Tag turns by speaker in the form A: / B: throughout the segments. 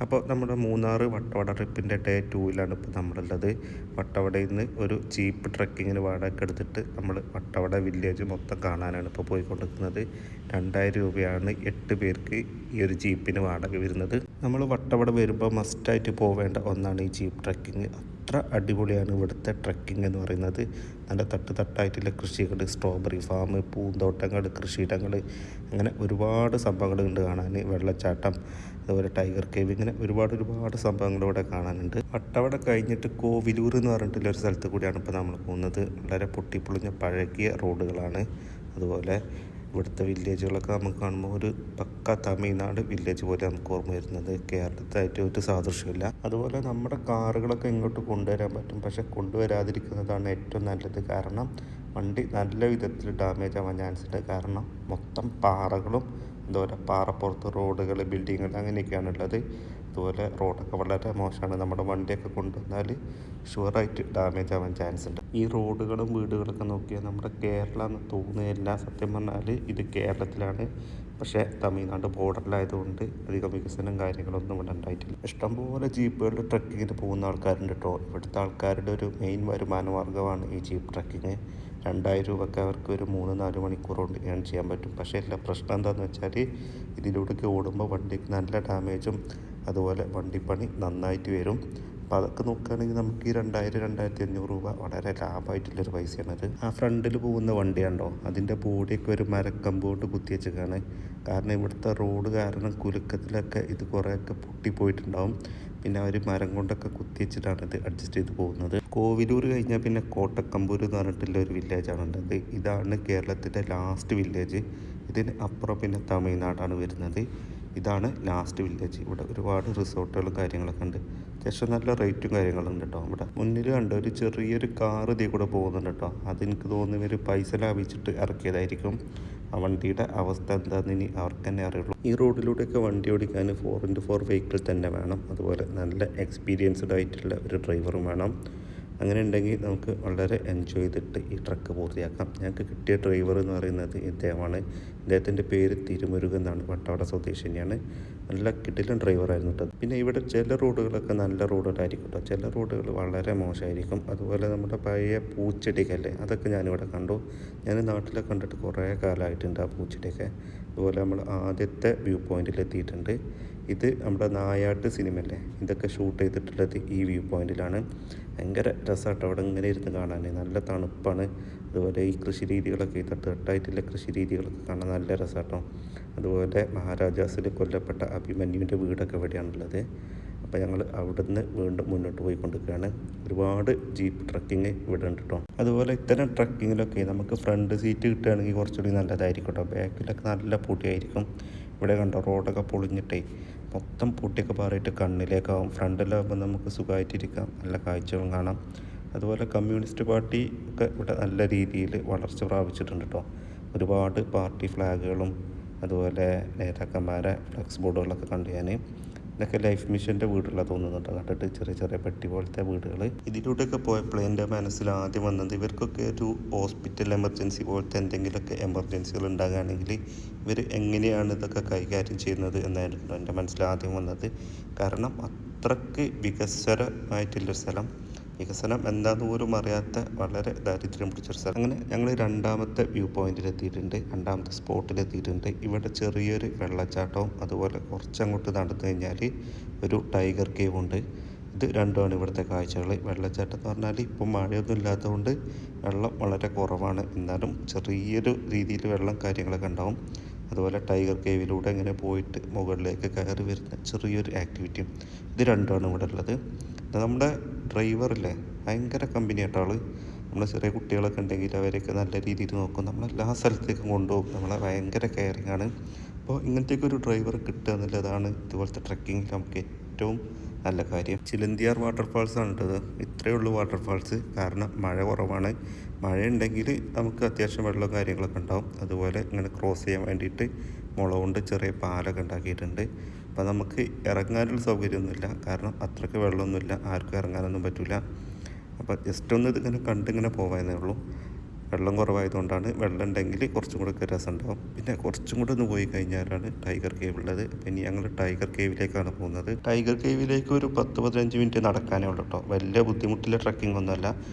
A: അപ്പോൾ നമ്മുടെ മൂന്നാർ വട്ടവട ട്രിപ്പിൻ്റെ ഡേ 2ലാണ് ഇപ്പോൾ നമ്മളുള്ളത്. വട്ടവടയിൽ നിന്ന് ഒരു ജീപ്പ് ട്രക്കിങ്ങിന് വാടക എടുത്തിട്ട് നമ്മൾ വട്ടവട വില്ലേജ് മൊത്തം കാണാനാണ് ഇപ്പോൾ പോയിക്കൊണ്ടിരിക്കുന്നത്. 2000 രൂപയാണ് 8 പേർക്ക് ഈ ഒരു ജീപ്പിന് വാടക വരുന്നത്. നമ്മൾ വട്ടവട വരുമ്പോൾ മസ്റ്റായിട്ട് പോവേണ്ട ഒന്നാണ് ഈ ജീപ്പ് ട്രക്കിങ്. അത്ര അടിപൊളിയാണ് ഇവിടുത്തെ ട്രക്കിംഗ് എന്ന് പറയുന്നത്. നല്ല തട്ടായിട്ടുള്ള കൃഷികൾ, സ്ട്രോബെറി ഫാം, പൂന്തോട്ടങ്ങൾ, കൃഷിയിടങ്ങൾ, അങ്ങനെ ഒരുപാട് സംഭവങ്ങളുണ്ട് കാണാൻ. വെള്ളച്ചാട്ടം, അതുപോലെ ടൈഗർ കേവ്, ഇങ്ങനെ ഒരുപാട് സംഭവങ്ങൾ ഇവിടെ കാണാനുണ്ട്. വട്ടവട കഴിഞ്ഞിട്ട് കോവിലൂർ എന്ന് പറഞ്ഞിട്ടുള്ള ഒരു സ്ഥലത്ത് കൂടിയാണ് ഇപ്പോൾ നമ്മൾ പോകുന്നത്. വളരെ പൊട്ടിപ്പൊളിഞ്ഞ പഴകിയ റോഡുകളാണ്. അതുപോലെ ഇവിടുത്തെ വില്ലേജുകളൊക്കെ നമുക്ക് കാണുമ്പോൾ ഒരു പക്ക തമിഴ്നാട് വില്ലേജ് പോലെ നമുക്ക് ഓർമ്മ വരുന്നത്. കേരളത്തായിട്ട് ഒരു സാദൃശ്യമില്ല. അതുപോലെ നമ്മുടെ കാറുകളൊക്കെ ഇങ്ങോട്ട് കൊണ്ടുവരാൻ പറ്റും, പക്ഷെ കൊണ്ടുവരാതിരിക്കുന്നതാണ് ഏറ്റവും നല്ലത്. കാരണം വണ്ടി നല്ല വിധത്തിൽ ഡാമേജ് ആവാൻ ചാൻസ് ഉണ്ട്. കാരണം മൊത്തം പാറകളും അതുപോലെ പാറപ്പുറത്ത് റോഡുകൾ, ബിൽഡിങ്ങുകൾ അങ്ങനെയൊക്കെയാണുള്ളത്. അതുപോലെ റോഡൊക്കെ വളരെ മോശമാണ്. നമ്മുടെ വണ്ടിയൊക്കെ കൊണ്ടുവന്നാൽ ഷുവറായിട്ട് ഡാമേജ് ആവാൻ ചാൻസ് ഉണ്ട്. ഈ റോഡുകളും വീടുകളൊക്കെ നോക്കിയാൽ നമ്മുടെ കേരളം എന്ന് തോന്നുകയില്ല. സത്യം പറഞ്ഞാൽ ഇത് കേരളത്തിലാണ്, പക്ഷേ തമിഴ്നാട് ബോർഡറിലായതുകൊണ്ട് അധികം വികസനം കാര്യങ്ങളൊന്നും ഇവിടെ ഉണ്ടായിട്ടില്ല. ഇഷ്ടംപോലെ ജീപ്പുകളിൽ ട്രക്കിങ്ങിന് പോകുന്ന ആൾക്കാരുണ്ട് കേട്ടോ. ഇവിടുത്തെ ആൾക്കാരുടെ ഒരു മെയിൻ വരുമാന മാർഗ്ഗമാണ് ഈ ജീപ്പ് ട്രക്കിങ്. 2000 രൂപയ്ക്ക് അവർക്ക് ഒരു 3-4 മണിക്കൂർ കൊണ്ട് ഏൺ ചെയ്യാൻ പറ്റും. പക്ഷേ എല്ലാ പ്രശ്നം എന്താണെന്ന് വെച്ചാൽ ഇതിലൂടെയൊക്കെ ഓടുമ്പോൾ വണ്ടിക്ക് നല്ല ഡാമേജും അതുപോലെ വണ്ടിപ്പണി നന്നായിട്ട് വരും. അപ്പോൾ അതൊക്കെ നോക്കുകയാണെങ്കിൽ നമുക്ക് ഈ 2000-2500 രൂപ വളരെ ലാഭമായിട്ടുള്ളൊരു പൈസയാണത്. ആ ഫ്രണ്ടിൽ പോകുന്ന വണ്ടി കണ്ടോ, അതിൻ്റെ ബോഡിയൊക്കെ ഒരു മരക്കമ്പോട്ട് കുത്തി വെച്ചേക്കാണ്. കാരണം ഇവിടുത്തെ റോഡ് കാരണം കുലുക്കത്തിലൊക്കെ ഇത് കുറേയൊക്കെ പൊട്ടിപ്പോയിട്ടുണ്ടാവും. പിന്നെ അവർ മരം കൊണ്ടൊക്കെ കുത്തി വെച്ചിട്ടാണ് ഇത് അഡ്ജസ്റ്റ് ചെയ്ത് പോകുന്നത്. കോവിലൂർ കഴിഞ്ഞാൽ പിന്നെ കോട്ടക്കമ്പൂർ എന്ന് പറഞ്ഞിട്ടുള്ള ഒരു വില്ലേജാണുള്ളത്. ഇതാണ് കേരളത്തിൻ്റെ ലാസ്റ്റ് വില്ലേജ്. ഇതിന് അപ്പുറം പിന്നെ തമിഴ്നാടാണ് വരുന്നത്. ഇതാണ് ലാസ്റ്റ് വില്ലേജ്. ഇവിടെ ഒരുപാട് റിസോർട്ടുകളും കാര്യങ്ങളൊക്കെ ഉണ്ട്. അത്യാവശ്യം നല്ല റേറ്റും കാര്യങ്ങളുണ്ട് കേട്ടോ. ഇവിടെ മുന്നിൽ കണ്ടോ ഒരു ചെറിയൊരു കാർ ഇതിൽ കൂടെ പോകുന്നുണ്ട് കേട്ടോ. അതെനിക്ക് തോന്നുന്നു ഇവർ പൈസ ലാഭിച്ചിട്ട് ഇറക്കിയതായിരിക്കും. ആ വണ്ടിയുടെ അവസ്ഥ എന്താണെന്ന് ഇനി അവർക്ക് തന്നെ അറിയുള്ളൂ. ഈ റോഡിലൂടെയൊക്കെ വണ്ടി ഓടിക്കാൻ 4x4 വെഹിക്കിൾ തന്നെ വേണം. അതുപോലെ നല്ല എക്സ്പീരിയൻസ്ഡ് ആയിട്ടുള്ള ഒരു ഡ്രൈവറും വേണം. അങ്ങനെ ഉണ്ടെങ്കിൽ നമുക്ക് വളരെ എൻജോയ് ചെയ്തിട്ട് ഈ ട്രക്ക് പൂർത്തിയാക്കാം. ഞങ്ങൾക്ക് കിട്ടിയ ഡ്രൈവർ എന്ന് പറയുന്നത് ഇദ്ദേഹമാണ്. ഇദ്ദേഹത്തിൻ്റെ പേര് തിരുമുരുകൻ എന്നാണ്. വട്ടവട സ്വദേശിനിയാണ്. നല്ല കിടിലൻ ഡ്രൈവറായിരുന്നു കേട്ടോ. പിന്നെ ഇവിടെ ചില റോഡുകളൊക്കെ നല്ല റോഡുകളായിരിക്കും കേട്ടോ, ചില റോഡുകൾ വളരെ മോശമായിരിക്കും. അതുപോലെ നമ്മുടെ പഴയ പൂച്ചെടിക്കല്ലേ, അതൊക്കെ ഞാനിവിടെ കണ്ടു. ഞാൻ നാട്ടിലൊക്കെ കണ്ടിട്ട് കുറേ കാലമായിട്ടുണ്ട് ആ പൂച്ചെടിയൊക്കെ. അതുപോലെ നമ്മൾ ആദ്യത്തെ വ്യൂ പോയിന്റിൽ എത്തിയിട്ടുണ്ട്. ഇത് നമ്മുടെ നായാട്ട് സിനിമയല്ലേ, ഇതൊക്കെ ഷൂട്ട് ചെയ്തിട്ടുള്ളത് ഈ വ്യൂ പോയിന്റിലാണ്. ഭയങ്കര രസമാട്ടോ അവിടെ ഇങ്ങനെ ഇരുന്ന് കാണാൻ. നല്ല തണുപ്പാണ്. അതുപോലെ ഈ കൃഷി രീതികളൊക്കെ, ഈ തട്ടായിട്ടുള്ള കൃഷി രീതികളൊക്കെ കാണാൻ നല്ല രസമാട്ടോ. അതുപോലെ മഹാരാജാസിൽ കൊല്ലപ്പെട്ട അഭിമന്യുവിൻ്റെ വീടൊക്കെ ഇവിടെയാണുള്ളത്. അപ്പോൾ ഞങ്ങൾ അവിടുന്ന് വീണ്ടും മുന്നോട്ട് പോയിക്കൊണ്ടിരിക്കുകയാണ്. ഒരുപാട് ജീപ്പ് ട്രക്കിങ് ഇവിടെ ഉണ്ട് കേട്ടോ. അതുപോലെ ഇത്തരം ട്രക്കിങ്ങിലൊക്കെ നമുക്ക് ഫ്രണ്ട് സീറ്റ് കിട്ടുകയാണെങ്കിൽ കുറച്ചുകൂടി നല്ലതായിരിക്കും കേട്ടോ. ബാക്കിലൊക്കെ നല്ല പൊടിയായിരിക്കും. ഇവിടെ കണ്ടോ റോഡൊക്കെ പൊളിഞ്ഞിട്ടേ മൊത്തം പൊട്ടിയൊക്കെ പാറിയിട്ട് കണ്ണിലേക്കാവും. ഫ്രണ്ടിലാകുമ്പോൾ നമുക്ക് സുഖമായിട്ടിരിക്കാം, നല്ല കാഴ്ചകളും കാണാം. അതുപോലെ കമ്മ്യൂണിസ്റ്റ് പാർട്ടി ഒക്കെ ഇവിടെ നല്ല രീതിയിൽ വളർച്ച പ്രാപിച്ചിട്ടുണ്ട് കേട്ടോ. ഒരുപാട് പാർട്ടി ഫ്ലാഗുകളും അതുപോലെ നേതാക്കന്മാരെ ഫ്ലെക്സ് ബോർഡുകളൊക്കെ കണ്ടു ഞാൻ. ഇതൊക്കെ ലൈഫ് മിഷൻ്റെ വീടുകളാണ് തോന്നുന്നുണ്ട് കണ്ടിട്ട്, ചെറിയ പെട്ടി പോലത്തെ വീടുകൾ. ഇതിലൂടെയൊക്കെ പോയപ്പോൾ എൻ്റെ മനസ്സിൽ ആദ്യം വന്നത് ഇവർക്കൊക്കെ ഒരു ഹോസ്പിറ്റൽ എമർജൻസി പോലത്തെ എന്തെങ്കിലുമൊക്കെ എമർജൻസികൾ ഉണ്ടാകുകയാണെങ്കിൽ ഇവർ എങ്ങനെയാണ് ഇതൊക്കെ കൈകാര്യം ചെയ്യുന്നത് എന്നായിരുന്നു എൻ്റെ മനസ്സിൽ ആദ്യം വന്നത്. കാരണം അത്രയ്ക്ക് വികസ്വരമായിട്ടുള്ളൊരു സ്ഥലം, വികസനം എന്താന്ന് പോലും അറിയാത്ത വളരെ ദാരിദ്ര്യം പിടിച്ചൊരു സ്ഥലം. അങ്ങനെ ഞങ്ങൾ രണ്ടാമത്തെ വ്യൂ പോയിന്റിലെത്തിയിട്ടുണ്ട്, രണ്ടാമത്തെ സ്പോട്ടിലെത്തിയിട്ടുണ്ട്. ഇവിടെ ചെറിയൊരു വെള്ളച്ചാട്ടവും അതുപോലെ കുറച്ചങ്ങോട്ട് നടന്നു കഴിഞ്ഞാൽ ഒരു ടൈഗർ കേവ് ഉണ്ട്. ഇത് രണ്ടുമാണ് ഇവിടുത്തെ കാഴ്ചകൾ. വെള്ളച്ചാട്ടം എന്ന് പറഞ്ഞാൽ ഇപ്പം മഴയൊന്നും ഇല്ലാത്തതുകൊണ്ട് വെള്ളം വളരെ കുറവാണ്, എന്നാലും ചെറിയൊരു രീതിയിൽ വെള്ളം കാര്യങ്ങളൊക്കെ ഉണ്ടാവും. അതുപോലെ ടൈഗർ കേവിലൂടെ ഇങ്ങനെ പോയിട്ട് മുകളിലേക്ക് കയറി വരുന്ന ചെറിയൊരു ആക്ടിവിറ്റിയും, ഇത് രണ്ടുമാണ് ഇവിടെ ഉള്ളത്. നമ്മുടെ ഡ്രൈവറില്ലേ ഭയങ്കര കമ്പനി ആയിട്ട് ആൾ. നമ്മൾ ചെറിയ കുട്ടികളൊക്കെ ഉണ്ടെങ്കിൽ അവരെയൊക്കെ നല്ല രീതിയിൽ നോക്കും, നമ്മളെല്ലാ സ്ഥലത്തേക്കും കൊണ്ടുപോകും, നമ്മളെ ഭയങ്കര കെയറിങ് ആണ്. അപ്പോൾ ഇങ്ങനത്തേക്ക് ഒരു ഡ്രൈവർ കിട്ടുക എന്നുള്ളതാണ് ഇതുപോലത്തെ ട്രക്കിങ്ങിൽ നമുക്ക് ഏറ്റവും നല്ല കാര്യം. ചിലന്തിയാർ വാട്ടർഫാൾസ് ആണ് കേട്ടത്. ഇത്രയേ ഉള്ളൂ വാട്ടർഫാൾസ്. കാരണം മഴ കുറവാണ്. മഴയുണ്ടെങ്കിൽ നമുക്ക് അത്യാവശ്യം വെള്ളവും കാര്യങ്ങളൊക്കെ ഉണ്ടാവും. അതുപോലെ ഇങ്ങനെ ക്രോസ് ചെയ്യാൻ വേണ്ടിയിട്ട് മുള കൊണ്ട് ചെറിയ പാലൊക്കെ ഉണ്ടാക്കിയിട്ടുണ്ട്. അപ്പോൾ നമുക്ക് ഇറങ്ങാനുള്ള സൗകര്യമൊന്നുമില്ല, കാരണം അത്രയ്ക്ക് വെള്ളമൊന്നുമില്ല, ആർക്കും ഇറങ്ങാനൊന്നും പറ്റില്ല. അപ്പോൾ ജസ്റ്റ് ഒന്ന് ഇതിങ്ങനെ കണ്ടിങ്ങനെ പോകാനേ ഉള്ളൂ. വെള്ളം കുറവായതുകൊണ്ടാണ്. വെള്ളം ഉണ്ടെങ്കിൽ കുറച്ചും കൂടെ ഒക്കെ രസമുണ്ടാവും. പിന്നെ കുറച്ചും കൂടെ ഒന്ന് പോയി കഴിഞ്ഞാലാണ് ടൈഗർ കേവ് ഉള്ളത്. അപ്പം ഇനി ഞങ്ങൾ ടൈഗർ കേവിലേക്കാണ് പോകുന്നത്. ടൈഗർ കേവിലേക്ക് ഒരു 10-15 മിനിറ്റ് നടക്കാനേ ഉള്ളൂ കേട്ടോ. വലിയ ബുദ്ധിമുട്ടുള്ള ട്രക്കിംഗ് ഒന്നുമല്ല,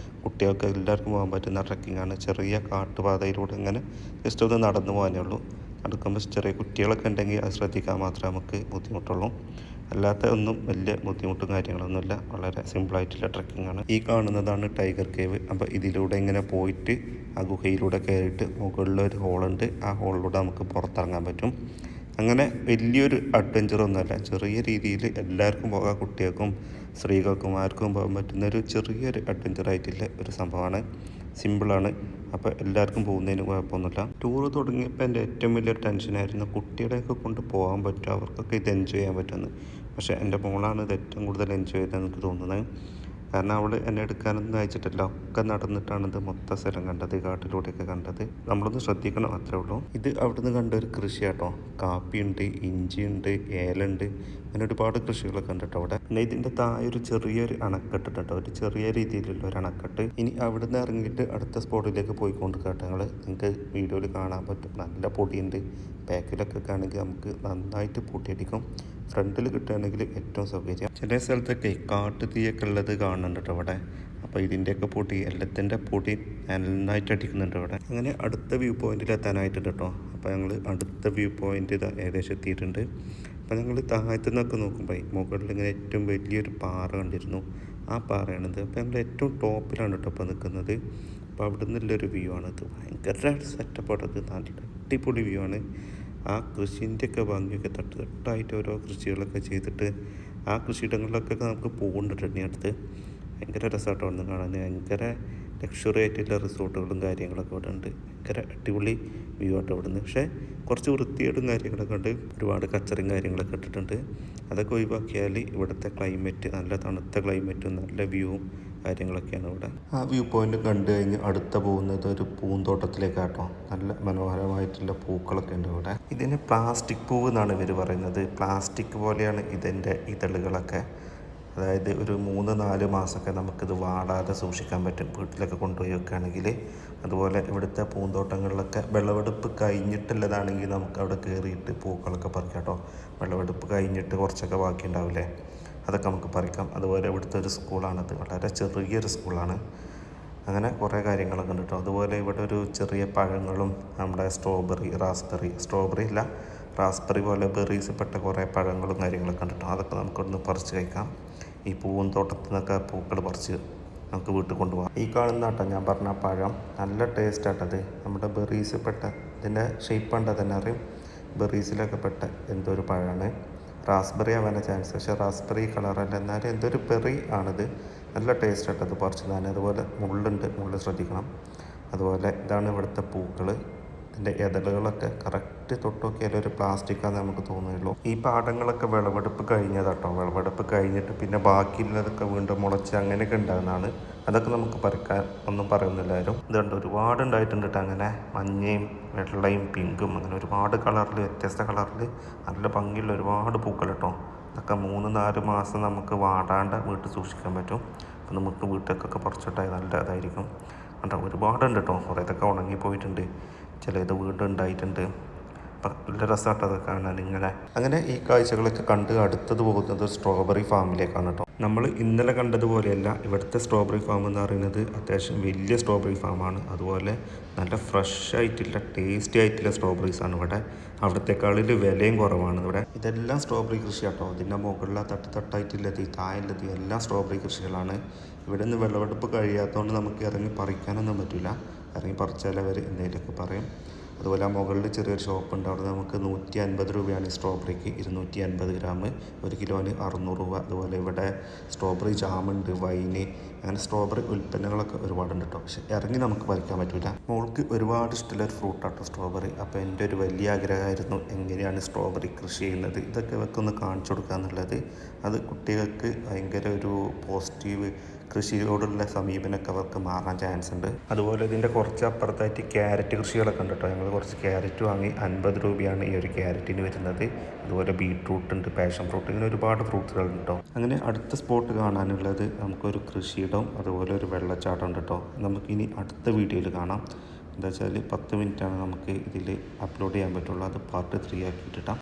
A: കുട്ടികൾക്ക് എല്ലാവർക്കും പോകാൻ പറ്റുന്ന ട്രക്കിംഗാണ്. ചെറിയ കാട്ടുപാതയിലൂടെ ഇങ്ങനെ ജസ്റ്റ് ഒന്ന് നടന്നു പോകാനേ ഉള്ളൂ. നടക്കുമ്പോൾ ചെറിയ കുട്ടികളൊക്കെ ഉണ്ടെങ്കിൽ അത് ശ്രദ്ധിക്കാൻ മാത്രമേ നമുക്ക് ബുദ്ധിമുട്ടുള്ളൂ. അല്ലാത്ത ഒന്നും വലിയ ബുദ്ധിമുട്ടും കാര്യങ്ങളൊന്നുമില്ല. വളരെ സിമ്പിളായിട്ടുള്ള ട്രക്കിംഗ് ആണ്. ഈ കാണുന്നതാണ് ടൈഗർ കേവ്. അപ്പോൾ ഇതിലൂടെ ഇങ്ങനെ പോയിട്ട് ആ ഗുഹയിലൂടെ കയറിയിട്ട് മുകളിലൊരു ഹോളുണ്ട്. ആ ഹോളിലൂടെ നമുക്ക് പുറത്തിറങ്ങാൻ പറ്റും. അങ്ങനെ വലിയൊരു അഡ്വഞ്ചറൊന്നുമല്ല, ചെറിയ രീതിയിൽ എല്ലാവർക്കും പോകാം. കുട്ടികൾക്കും സ്ത്രീകൾക്കും ആർക്കും പോകാൻ പറ്റുന്ന ഒരു ചെറിയൊരു അഡ്വഞ്ചറായിട്ടുള്ള ഒരു സംഭവമാണ്. സിമ്പിളാണ്. അപ്പോൾ എല്ലാവർക്കും പോകുന്നതിന് കുഴപ്പമൊന്നുമില്ല. ടൂറ് തുടങ്ങിയപ്പോൾ എൻ്റെ ഏറ്റവും വലിയൊരു ടെൻഷനായിരുന്നു കുട്ടികളെയൊക്കെ കൊണ്ട് പോകാൻ പറ്റും, അവർക്കൊക്കെ ഇത് എൻജോയ് ചെയ്യാൻ പറ്റുമെന്ന്. പക്ഷേ എൻ്റെ മോളാണ് ഇത് ഏറ്റവും കൂടുതൽ എൻജോയ് ചെയ്തതെന്ന് എനിക്ക് തോന്നുന്നത്. കാരണം അവൾ എന്നെ എടുക്കാനൊന്നും അയച്ചിട്ടില്ല. ഒക്കെ നടന്നിട്ടാണ് ഇത് മൊത്തം സ്ഥലം കണ്ടത്, കാട്ടിലൂടെയൊക്കെ കണ്ടത്. നമ്മളൊന്ന് ശ്രദ്ധിക്കണം, അത്രേ ഉള്ളൂ. ഇത് അവിടുന്ന് കണ്ട ഒരു കൃഷിയാട്ടോ. കാപ്പിയുണ്ട്, ഇഞ്ചിയുണ്ട്, ഏലുണ്ട്, അങ്ങനെ ഒരുപാട് കൃഷികളൊക്കെ ഉണ്ട് കേട്ടോ അവിടെ. പിന്നെ ഇതിൻ്റെ താഴെ ഒരു ചെറിയൊരു അണക്കെട്ട് കേട്ടോ, ഒരു ചെറിയ രീതിയിലുള്ള ഒരു അണക്കെട്ട്. ഇനി അവിടുന്ന് ഇറങ്ങിയിട്ട് അടുത്ത സ്പോട്ടിലേക്ക് പോയിക്കൊണ്ട് കേട്ടോ ഞങ്ങൾ. നിങ്ങൾക്ക് വീഡിയോയിൽ കാണാൻ പറ്റും, നല്ല പൊടിയുണ്ട്. ബാക്കിലൊക്കെ ആണെങ്കിൽ നമുക്ക് നന്നായിട്ട് പൊടിയടിക്കും. ഫ്രണ്ടിൽ കിട്ടുകയാണെങ്കിൽ ഏറ്റവും സൗകര്യം. ചില സ്ഥലത്തൊക്കെ കാട്ടുതീയൊക്കെ ഉള്ളത് കാണുന്നുണ്ട് കേട്ടോ അവിടെ. അപ്പോൾ ഇതിൻ്റെയൊക്കെ പൊടി, എല്ലാത്തിൻ്റെ പൊടി നന്നായിട്ട് അടിക്കുന്നുണ്ട് അവിടെ. അങ്ങനെ അടുത്ത വ്യൂ പോയിന്റിൽ എത്താനായിട്ടുണ്ട് കേട്ടോ. അപ്പോൾ ഞങ്ങൾ അടുത്ത വ്യൂ പോയിന്റ് ഏകദേശം എത്തിയിട്ടുണ്ട്. അപ്പോൾ ഞങ്ങൾ താഴത്തു നിന്നൊക്കെ നോക്കുമ്പോൾ മുകളിൽ ഇങ്ങനെ ഏറ്റവും വലിയൊരു പാറ കണ്ടിരുന്നു. ആ പാറയാണിത്. അപ്പോൾ ഞങ്ങൾ ഏറ്റവും ടോപ്പിലാണ് കേട്ടോ ഇപ്പോൾ നിൽക്കുന്നത്. അപ്പോൾ അവിടെ നിന്നുള്ളൊരു വ്യൂ ആണിത്. ഭയങ്കര സെറ്റപ്പാണത്, നല്ല അടിപൊളി വ്യൂ ആണ്. ആ കൃഷിൻ്റെയൊക്കെ ഭംഗിയൊക്കെ തട്ടായിട്ട് ഓരോ കൃഷികളൊക്കെ ചെയ്തിട്ട് ആ കൃഷിയിടങ്ങളിലൊക്കെ നമുക്ക് പോകുന്നുണ്ട് അടുത്ത്. ഭയങ്കര രസമായിട്ടോ ഒന്ന് കാണാൻ. ഭയങ്കര ലക്ഷറി ആയിട്ടുള്ള റിസോർട്ടുകളും കാര്യങ്ങളൊക്കെ ഇവിടെ ഉണ്ട്. ഭയങ്കര അടിപൊളി വ്യൂ ആട്ടോ ഇവിടെ നിന്ന്. പക്ഷേ കുറച്ച് വൃത്തികേടും കാര്യങ്ങളൊക്കെ ഉണ്ട്, ഒരുപാട് കച്ചറയും കാര്യങ്ങളൊക്കെ ഇട്ടിട്ടുണ്ട്. അതൊക്കെ ഒഴിവാക്കിയാൽ ഇവിടുത്തെ ക്ലൈമറ്റ് നല്ല തണുത്ത ക്ലൈമറ്റും നല്ല വ്യൂവും കാര്യങ്ങളൊക്കെയാണ് ഇവിടെ. ആ വ്യൂ പോയിന്റ് കണ്ടു കഴിഞ്ഞ് അടുത്ത പോകുന്നത് ഒരു പൂന്തോട്ടത്തിലേക്കാട്ടോ. നല്ല മനോഹരമായിട്ടുള്ള പൂക്കളൊക്കെ ഉണ്ട് ഇവിടെ. ഇതിന് പ്ലാസ്റ്റിക് പൂവ് എന്നാണ് ഇവർ പറയുന്നത്. പ്ലാസ്റ്റിക് പോലെയാണ് ഇതിൻ്റെ ഇതളുകളൊക്കെ. അതായത് ഒരു 3-4 മാസമൊക്കെ നമുക്കിത് വാടാതെ സൂക്ഷിക്കാൻ പറ്റും, വീട്ടിലൊക്കെ കൊണ്ടുപോയി വെക്കുകയാണെങ്കിൽ. അതുപോലെ ഇവിടുത്തെ പൂന്തോട്ടങ്ങളിലൊക്കെ വിളവെടുപ്പ് കഴിഞ്ഞിട്ടുള്ളതാണെങ്കിൽ നമുക്ക് അവിടെ കയറിയിട്ട് പൂക്കളൊക്കെ പറിക്കാം കേട്ടോ. വിളവെടുപ്പ് കഴിഞ്ഞിട്ട് കുറച്ചൊക്കെ ബാക്കി ഉണ്ടാവില്ലേ, അതൊക്കെ നമുക്ക് പറിക്കാം. അതുപോലെ ഇവിടുത്തെ ഒരു സ്കൂളാണത്, വളരെ ചെറിയൊരു സ്കൂളാണ്. അങ്ങനെ കുറേ കാര്യങ്ങളൊക്കെ ഉണ്ട് കേട്ടോ. അതുപോലെ ഇവിടെ ഒരു ചെറിയ പഴങ്ങളും നമ്മുടെ സ്ട്രോബെറി അല്ല റാസ്ബെറി പോലെ ബെറീസിൽപ്പെട്ട കുറേ പഴങ്ങളും കാര്യങ്ങളൊക്കെ ഉണ്ട് കേട്ടോ. അതൊക്കെ നമുക്കൊന്ന് പറിച്ച് കഴിക്കാം. ഈ പൂന്തോട്ടത്തിൽ നിന്നൊക്കെ പൂക്കൾ പറിച്ച് നമുക്ക് വീട്ടിൽ കൊണ്ടുപോകാം. ഈ കാണുന്ന കേട്ടോ ഞാൻ പറഞ്ഞ പഴം നല്ല ടേസ്റ്റ് ആട്ടത്. നമ്മുടെ ബെറീസിൽപ്പെട്ട, ഇതിൻ്റെ ഷേപ്പ് കണ്ടാൽ തന്നെ അറിയും ബെറീസിലൊക്കെ പെട്ട എന്തോ ഒരു പഴമാണ്. റാസ്ബെറി ആവാൻ ചാൻസ്, പക്ഷേ റാസ്ബെറി കളറല്ല, എന്നാലും എന്തൊരു ബെറി ആണിത്. നല്ല ടേസ്റ്റ് ആട്ടത് പറിച്ച് തന്നെ. അതുപോലെ മുള്ള് ശ്രദ്ധിക്കണം. അതുപോലെ ഇതാണ് ഇവിടുത്തെ പൂക്കൾ. ഇതിൻ്റെ ഇതളുകളൊക്കെ കറക്റ്റ് തൊട്ട് നോക്കിയാൽ ഒരു പ്ലാസ്റ്റിക്കാന്ന് നമുക്ക് തോന്നുകയുള്ളൂ. ഈ പാടങ്ങളൊക്കെ വിളവെടുപ്പ് കഴിഞ്ഞതാട്ടോ. വിളവെടുപ്പ് കഴിഞ്ഞിട്ട് പിന്നെ ബാക്കിയുള്ളതൊക്കെ വീണ്ടും മുളച്ച് അങ്ങനെയൊക്കെ ഉണ്ടാകുന്നതാണ്. അതൊക്കെ നമുക്ക് പറിക്കാൻ ഒന്നും പറയുന്നില്ല ആരും. ഇതുണ്ട് ഒരുപാട് ഉണ്ടായിട്ടുണ്ട് കേട്ടോ. അങ്ങനെ മഞ്ഞയും വെള്ളയും പിങ്കും അങ്ങനെ ഒരുപാട് കളറിൽ, വ്യത്യസ്ത കളറിൽ നല്ല ഭംഗിയുള്ള ഒരുപാട് പൂക്കൾ കേട്ടോ. ഇതൊക്കെ 3-4 മാസം നമുക്ക് വാടാണ്ട് വീട്ടിൽ സൂക്ഷിക്കാൻ പറ്റും. അപ്പോൾ നമുക്ക് വീട്ടിലേക്കൊക്കെ പറിച്ചിട്ടായി നല്ല ഇതായിരിക്കും കേട്ടോ. ഒരുപാടുണ്ട് കേട്ടോ. കുറേ ഇതൊക്കെ ഉണങ്ങിപ്പോയിട്ടുണ്ട്, ചിലത് വീണ്ടും ഉണ്ടായിട്ടുണ്ട്. അപ്പം നല്ല രസമായിട്ടത് കാണാൻ ഇങ്ങനെ. അങ്ങനെ ഈ കാഴ്ചകളൊക്കെ കണ്ട് അടുത്തത് പോകുന്നത് സ്ട്രോബെറി ഫാമിലേക്കാണ് കേട്ടോ. നമ്മൾ ഇന്നലെ കണ്ടതുപോലെയല്ല ഇവിടുത്തെ സ്ട്രോബെറി ഫാം എന്ന് പറയുന്നത്. അത്യാവശ്യം വലിയ സ്ട്രോബെറി ഫാമാണ്. അതുപോലെ നല്ല ഫ്രഷ് ആയിട്ടുള്ള ടേസ്റ്റി ആയിട്ടുള്ള സ്ട്രോബെറീസാണ് ഇവിടെ. അവിടത്തെക്കാളിൽ വിലയും കുറവാണ് ഇവിടെ. ഇതെല്ലാം സ്ട്രോബെറി കൃഷി കേട്ടോ. ഇതിൻ്റെ മുകളിലെ തട്ടായിട്ടുള്ളത്, താഴെയുള്ളത് എല്ലാം സ്ട്രോബെറി കൃഷികളാണ്. ഇവിടെ നിന്ന് വിളവെടുപ്പ് കഴിയാത്തതുകൊണ്ട് നമുക്ക് ഇറങ്ങി പറിക്കാനൊന്നും പറ്റില്ല. ഇറങ്ങി പറിച്ചാൽ അവർ എന്തെങ്കിലുമൊക്കെ പറയും. അതുപോലെ ആ മുകളിൽ ചെറിയൊരു ഷോപ്പ് ഉണ്ട്. അവിടെ നമുക്ക് 150 രൂപയാണ് ഈ സ്ട്രോബെറിക്ക്. 250 ഗ്രാം, 1 കിലോന് 600 രൂപ. അതുപോലെ ഇവിടെ സ്ട്രോബെറി ജാമുണ്ട്, വൈന്, അങ്ങനെ സ്ട്രോബെറി ഉൽപ്പന്നങ്ങളൊക്കെ ഒരുപാടുണ്ട് കേട്ടോ. പക്ഷെ ഇറങ്ങി നമുക്ക് പറിക്കാൻ പറ്റില്ല. മോൾക്ക് ഒരുപാട് ഇഷ്ടമുള്ള ഒരു ഫ്രൂട്ടാട്ടോ സ്ട്രോബെറി. അപ്പോൾ എൻ്റെ ഒരു വലിയ ആഗ്രഹമായിരുന്നു എങ്ങനെയാണ് സ്ട്രോബെറി കൃഷി ചെയ്യുന്നത്, ഇതൊക്കെ ഇവർക്ക് ഒന്ന് കാണിച്ചു കൊടുക്കുക എന്നുള്ളത്. അത് കുട്ടികൾക്ക് ഭയങ്കര ഒരു പോസിറ്റീവ് കൃഷിയോടുള്ള സമീപനമൊക്കെ അവർക്ക് മാറാൻ ചാൻസ് ഉണ്ട്. അതുപോലെ ഇതിൻ്റെ കുറച്ച് അപ്പുറത്തായിട്ട് ക്യാരറ്റ് കൃഷികളൊക്കെ ഉണ്ട് കേട്ടോ. ഞങ്ങൾ കുറച്ച് ക്യാരറ്റ് വാങ്ങി. 50 രൂപയാണ് ഈ ഒരു ക്യാരറ്റിന് വരുന്നത്. അതുപോലെ ബീട്രൂട്ട് ഉണ്ട്, പാഷൻ ഫ്രൂട്ട്, ഇങ്ങനെ ഒരുപാട് ഫ്രൂട്ട്സുകൾ ഉണ്ട് കേട്ടോ. അങ്ങനെ അടുത്ത സ്പോട്ട് കാണാനുള്ളത് നമുക്കൊരു കൃഷിയിടം, അതുപോലെ ഒരു വെള്ളച്ചാട്ടം ഉണ്ട് കേട്ടോ. നമുക്കിനി അടുത്ത വീഡിയോയിൽ കാണാം. എന്താ വെച്ചാൽ 10 മിനിറ്റാണ് നമുക്ക് ഇതിൽ അപ്ലോഡ് ചെയ്യാൻ പറ്റുള്ളൂ. അത് പാർട്ട് 3 ആക്കിയിട്ടിട്ടാം.